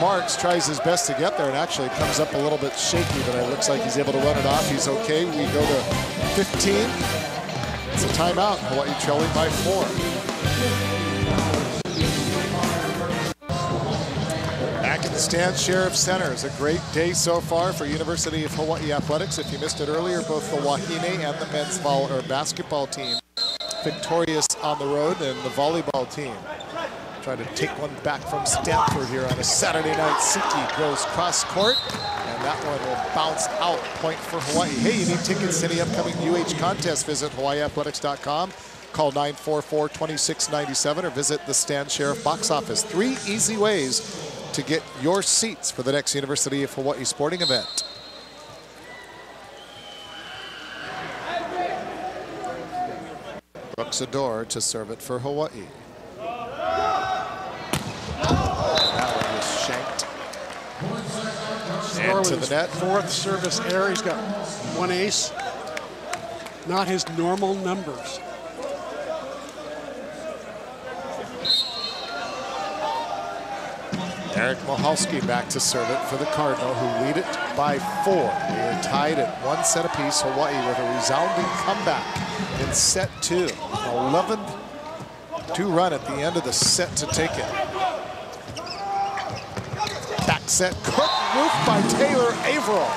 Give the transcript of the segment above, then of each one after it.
Marks tries his best to get there and actually comes up a little bit shaky, but it looks like he's able to run it off. He's okay. We go to 15. It's a timeout. Hawaii trailing by 4. Back at the Stan Sheriff Center. It's a great day so far for University of Hawaii Athletics. If you missed it earlier, both the Wahine and the men's basketball team victorious on the road, and the volleyball team trying to take one back from Stanford here on a Saturday night. Siki goes cross court, and that one will bounce out. Point for Hawaii. Hey, you need tickets to any upcoming UH contest? Visit hawaiiathletics.com. Call 944-2697 or visit the Stan Sheriff box office. 3 easy ways to get your seats for the next University of Hawaii sporting event. Brooks Adore to serve it for Hawaii. That one was shanked. And to the net. 4th service error. He's got 1 ace. Not his normal numbers. Eric Michalski back to serve it for the Cardinal, who lead it by 4. They are tied at 1 set apiece. Hawaii with a resounding comeback in set 2. An 11-2 run at the end of the set to take it. Back set, Cook, roofed by Taylor Averill.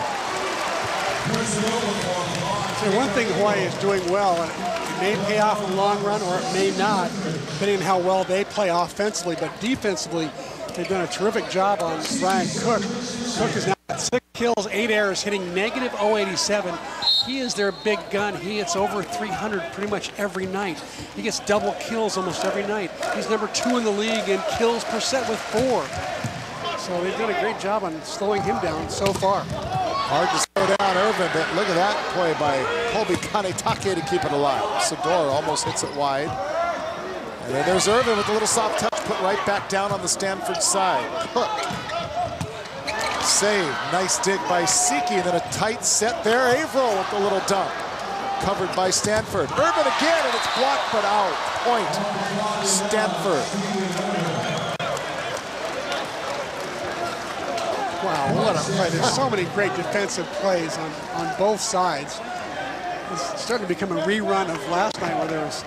So one thing Hawaii is doing well, and it may pay off in the long run or it may not, depending on how well they play offensively, but defensively, they've done a terrific job on Brian Cook. Cook is now at 6 kills, 8 errors, hitting negative .087. He is their big gun. He hits over 300 pretty much every night. He gets double kills almost every night. He's number 2 in the league in kills per set with 4. So they've done a great job on slowing him down so far. Hard to slow down Irvin, but look at that play by Colby Kanetake to keep it alive. Sador almost hits it wide. And then there's Irvin with a little soft touch, put right back down on the Stanford side. Cook. Save. Nice dig by Siki. And then a tight set there. Averill with the little dunk. Covered by Stanford. Irvin again, and it's blocked but out. Point. Stanford. Wow, what a play. There's so many great defensive plays on both sides. It's starting to become a rerun of last night where there was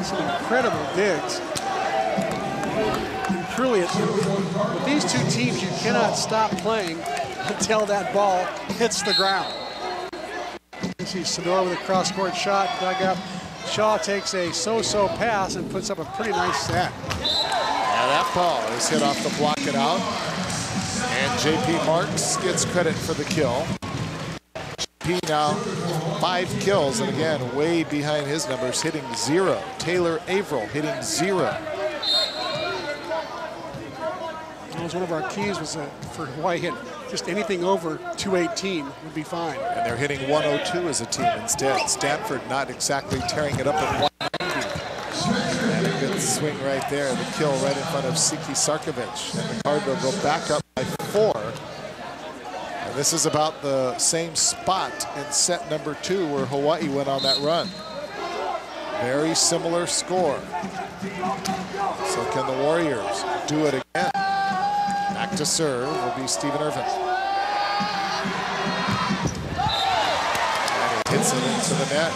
some incredible digs. And truly, with these two teams, you cannot stop playing until that ball hits the ground. You see Sador with a cross-court shot, dug up. Shaw takes a so-so pass and puts up a pretty nice set. Now that ball is hit off the block it out. And J.P. Marks gets credit for the kill. J.P. now 5 kills, and again, way behind his numbers, hitting 0. Taylor Averill hitting 0. That was one of our keys was for Hawaii hit just anything over 218 would be fine. And they're hitting 102 as a team instead. Stanford not exactly tearing it up at 190. And a good swing right there. The kill right in front of Siki Sarkovic. And the Cardinals go back up by 4. And this is about the same spot in set number 2 where Hawaii went on that run. Very similar score. So can the Warriors do it again? Back to serve will be Stephen Irvin. And he hits it into the net.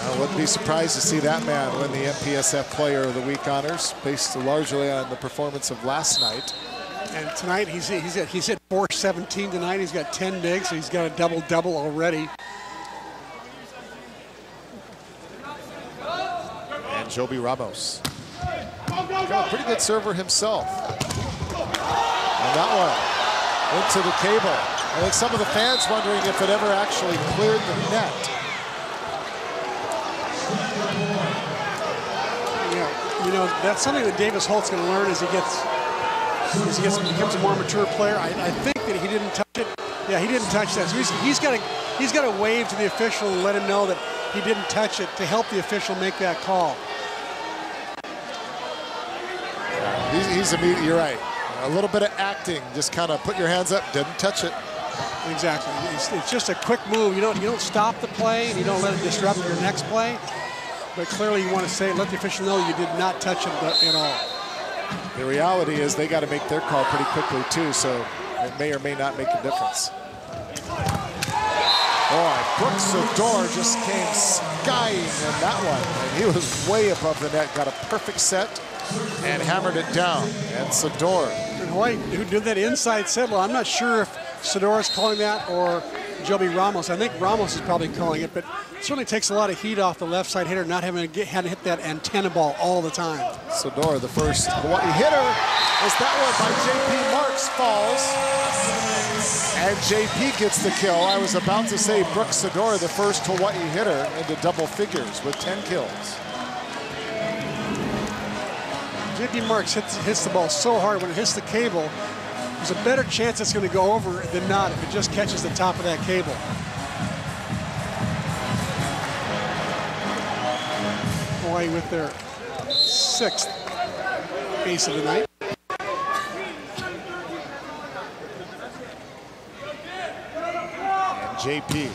I wouldn't be surprised to see that man win the MPSF Player of the Week honors, based largely on the performance of last night. And tonight he's hit 417 tonight. He's got 10 digs, so he's got a double-double already. And Joby Ramos. Got a pretty good server himself. And that one into the cable. I think some of the fans wondering if it ever actually cleared the net. Yeah, you know, that's something that Davis Holt's going to learn as he becomes a more mature player. I think that he didn't touch it. Yeah, he didn't touch that. So he's got to wave to the official and let him know that he didn't touch it to help the official make that call. He's immediate. You're right. A little bit of acting. Just kind of put your hands up. Didn't touch it. Exactly. It's just a quick move. You don't stop the play and you don't let it disrupt your next play. But clearly, you want to say, let the official know you did not touch it at all. The reality is they got to make their call pretty quickly too, so it may or may not make a difference. Boy, Brooks Sador just came skying in that one, and he was way above the net, got a perfect set, and hammered it down. And Sador. And White, who did that inside set, well, I'm not sure if Sador is calling that or Joby Ramos. I think Ramos is probably calling it, but it certainly takes a lot of heat off the left side hitter, not having to hit that antenna ball all the time. Sador, the first Hawaii hitter, as that one by J.P. Marks falls. And JP gets the kill. I was about to say Brooks Sador, the first Hawaii hitter into double figures with 10 kills. JP Marks hits the ball so hard when it hits the cable, there's a better chance it's going to go over than not if it just catches the top of that cable. Hawaii with their 6th ace of the night. JP,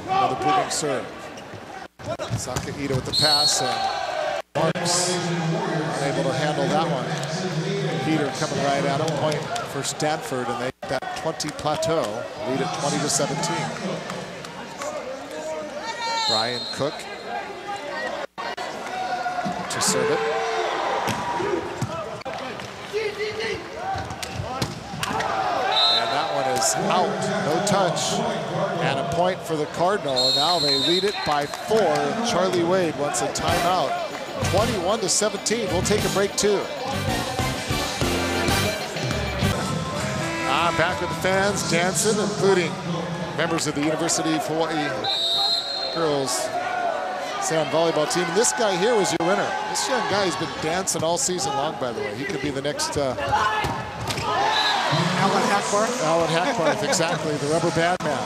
another moving serve. Saka Ito with the pass, and Marks unable to handle that one. Peter coming right out of point for Stanford, and they hit that 20 plateau, lead at 20-17. Brian Cook to serve it. Out, no touch, and a point for the Cardinal, and now they lead it by 4. Charlie Wade wants a timeout. 21-17. We'll take a break too. Back with the fans dancing, including members of the University of Hawaii girls sand volleyball team. And this guy here was your winner. This young guy has been dancing all season long, by the way. He could be the next Alan Hackbarth? Alan Hackbarth, exactly, the rubber band man.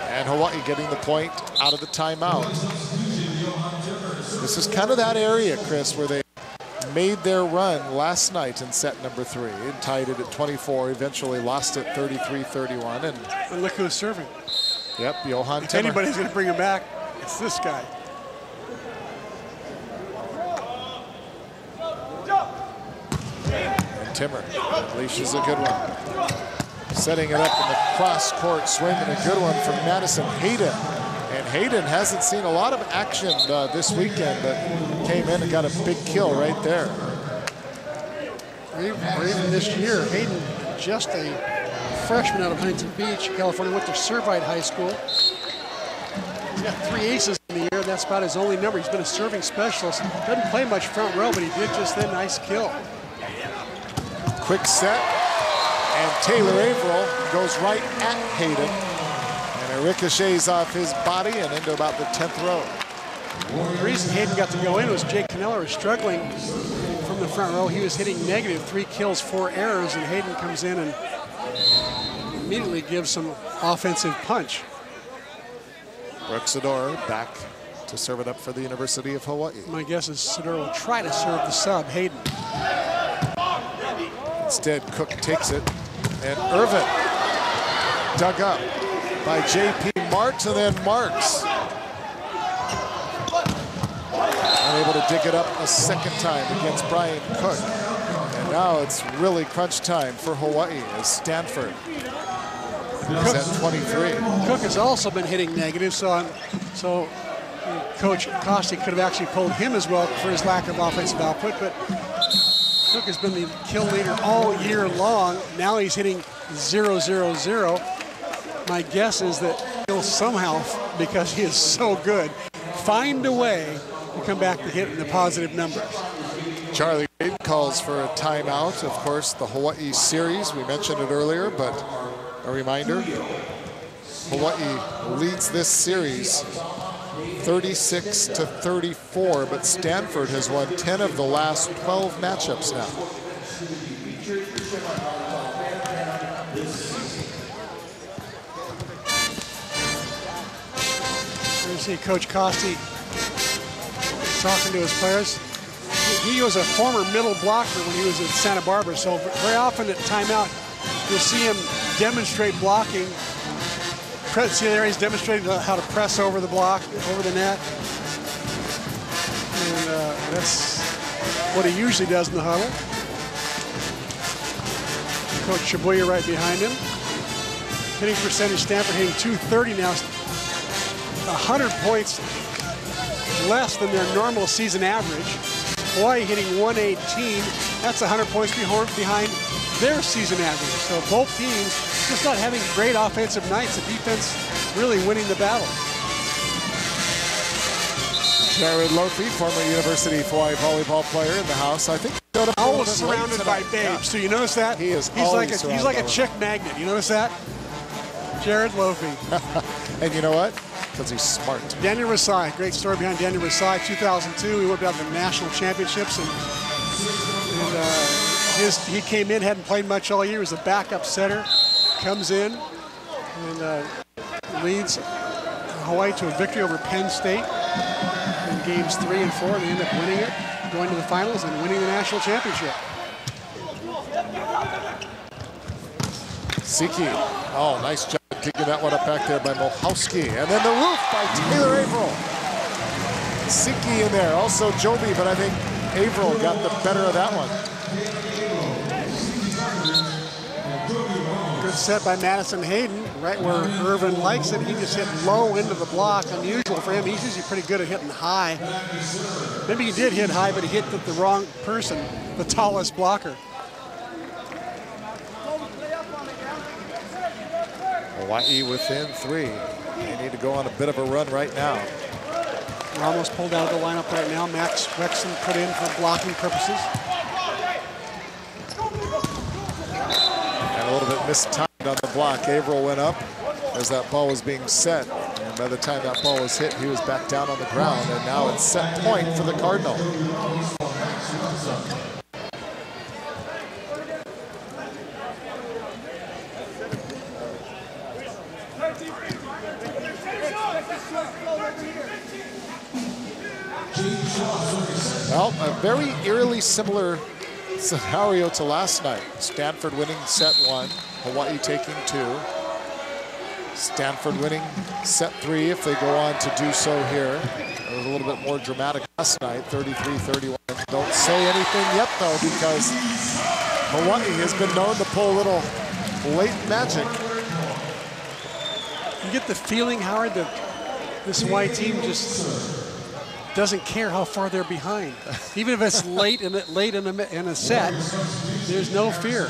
And Hawaii getting the point out of the timeout. This is kind of that area, Chris, where they made their run last night in set number 3 and tied it at 24, eventually lost it 33-31. And look who's serving. Yep, Johan If Timmer. anybody's going to bring him back, it's this guy. Timmer unleashes a good one. Setting it up in the cross-court swing, and a good one from Madison Hayden. And Hayden hasn't seen a lot of action this weekend, but came in and got a big kill right there. Or even this year, Hayden, just a freshman out of Huntington Beach, California, went to Servite High School. He's got 3 aces in the year. That's about his only number. He's been a serving specialist. Doesn't play much front row, but he did just that nice kill. Quick set, and Taylor Averill goes right at Hayden, and it ricochets off his body and into about the 10th row. The reason Hayden got to go in was Jake Caneller was struggling from the front row. He was hitting negative, 3 kills, 4 errors, and Hayden comes in and immediately gives some offensive punch. Brooks Sador back to serve it up for the University of Hawaii. My guess is Sador will try to serve the sub, Hayden. Instead, Cook takes it, and Irvin dug up by J.P. Marks, and then Marks unable to dig it up a second time against Brian Cook. And now it's really crunch time for Hawaii as Stanford is at 23. Cook has also been hitting negative, so Coach Costi could have actually pulled him as well for his lack of offensive output, but Cook has been the kill leader all year long. Now he's hitting 0-0-0. My guess is that he'll somehow, because he is so good, find a way to come back to hitting the positive numbers. Charlie Wade calls for a timeout. Of course, the Hawaii series, we mentioned it earlier, but a reminder, Hawaii leads this series 36-34, but Stanford has won 10 of the last 12 matchups now. You see Coach Costi talking to his players. He was a former middle blocker when he was at Santa Barbara, so very often at timeout, you'll see him demonstrate blocking. See there, he's demonstrating how to press over the block, over the net. And that's what he usually does in the huddle. Coach Shibuya right behind him. Hitting percentage, Stanford hitting 230 now. 100 points less than their normal season average. Hawaii hitting 118. That's 100 points behind their season average. So both teams just not having great offensive nights. The defense really winning the battle. Jared Lofi, former University of Hawaii volleyball player in the house. I think always surrounded by babes. So you notice that? He's like a chick magnet. You notice that? Jared Lofi. And you know what? Because he's smart. Daniel Rasai, great story behind Daniel Rasai. 2002, he went down to the national championships, and he came in, hadn't played much all year. He was a backup setter, comes in and leads Hawaii to a victory over Penn State in games 3 and 4. They end up winning it, going to the finals and winning the national championship. Siki, oh, nice job kicking that one up back there by Mohalski. And then the roof by Taylor Averill. Siki in there, also Joby, but I think Averill got the better of that one. Good set by Madison Hayden, right where Irvin likes it. He just hit low into the block, unusual for him. He's usually pretty good at hitting high. Maybe he did hit high, but he hit the wrong person, the tallest blocker. Hawaii within 3. They need to go on a bit of a run right now. Ramos pulled out of the lineup right now. Max Wexon put in for blocking purposes. And a little bit mistimed on the block. Averill went up as that ball was being set. And by the time that ball was hit, he was back down on the ground. And now it's set point for the Cardinal. Well, a very eerily similar scenario to last night. Stanford winning set 1, Hawaii taking 2. Stanford winning set 3 if they go on to do so here. It was a little bit more dramatic last night, 33-31. Don't say anything yet, though, because Hawaii has been known to pull a little late magic. You get the feeling, Howard, that this Hawaii team just doesn't care how far they're behind. Even if it's late in a set, there's no fear.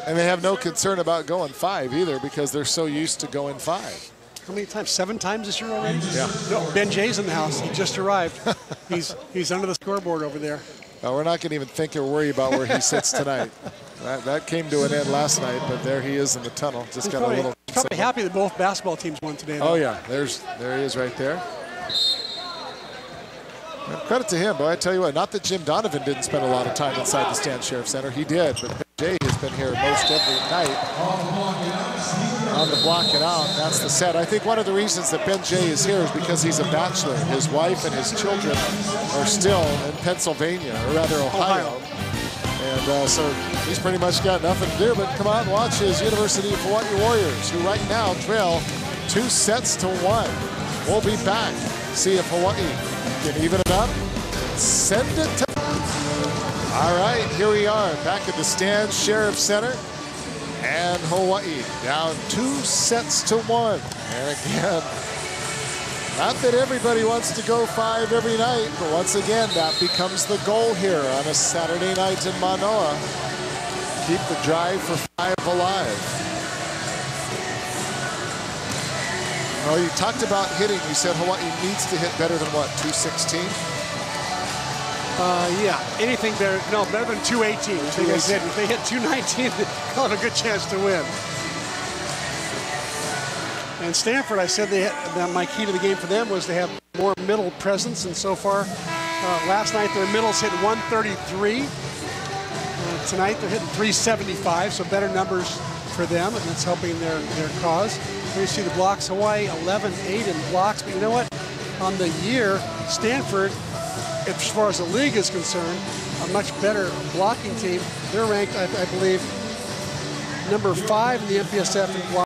And they have no concern about going 5 either, because they're so used to going 5. How many times? 7 times this year already? Yeah. No, Ben Jay's in the house. He just arrived. He's under the scoreboard over there. Well, we're not going to even think or worry about where he sits tonight. That came to an end last night, but there he is in the tunnel. Just got a little. He's probably happy that both basketball teams won today, though. Oh yeah, there he is right there. Well, credit to him, but I tell you what, not that Jim Donovan didn't spend a lot of time inside the Stan Sheriff Center. He did, but Jay has been here most every night on the block and out. That's the set. I think one of the reasons that Ben Jay is here is because he's a bachelor. His wife and his children are still in Pennsylvania, or rather Ohio. And so he's pretty much got nothing to do but come out and watch his University of Hawaii Warriors, who right now trail 2 sets to 1. We'll be back. See if Hawaii can even it up. Send it to... All right, here we are back at the Stan Sheriff Center. And Hawaii down 2 sets to 1. And again, not that everybody wants to go 5 every night, but once again, that becomes the goal here on a Saturday night in Manoa. Keep the drive for 5 alive. Well, you talked about hitting. You said Hawaii needs to hit better than what, 216? Yeah, anything better. No, better than 218. I think I said if they hit 219, they'll have a good chance to win. And Stanford, I said that my key to the game for them was to have more middle presence, and so far, last night their middles hit 133. Tonight they're hitting 375, so better numbers for them, and that's helping their cause. Here you see the blocks. Hawaii 11-8 in blocks, but you know what? On the year, Stanford, as far as the league is concerned, a much better blocking team. They're ranked, I believe, number 5 in the MPSF in blocks.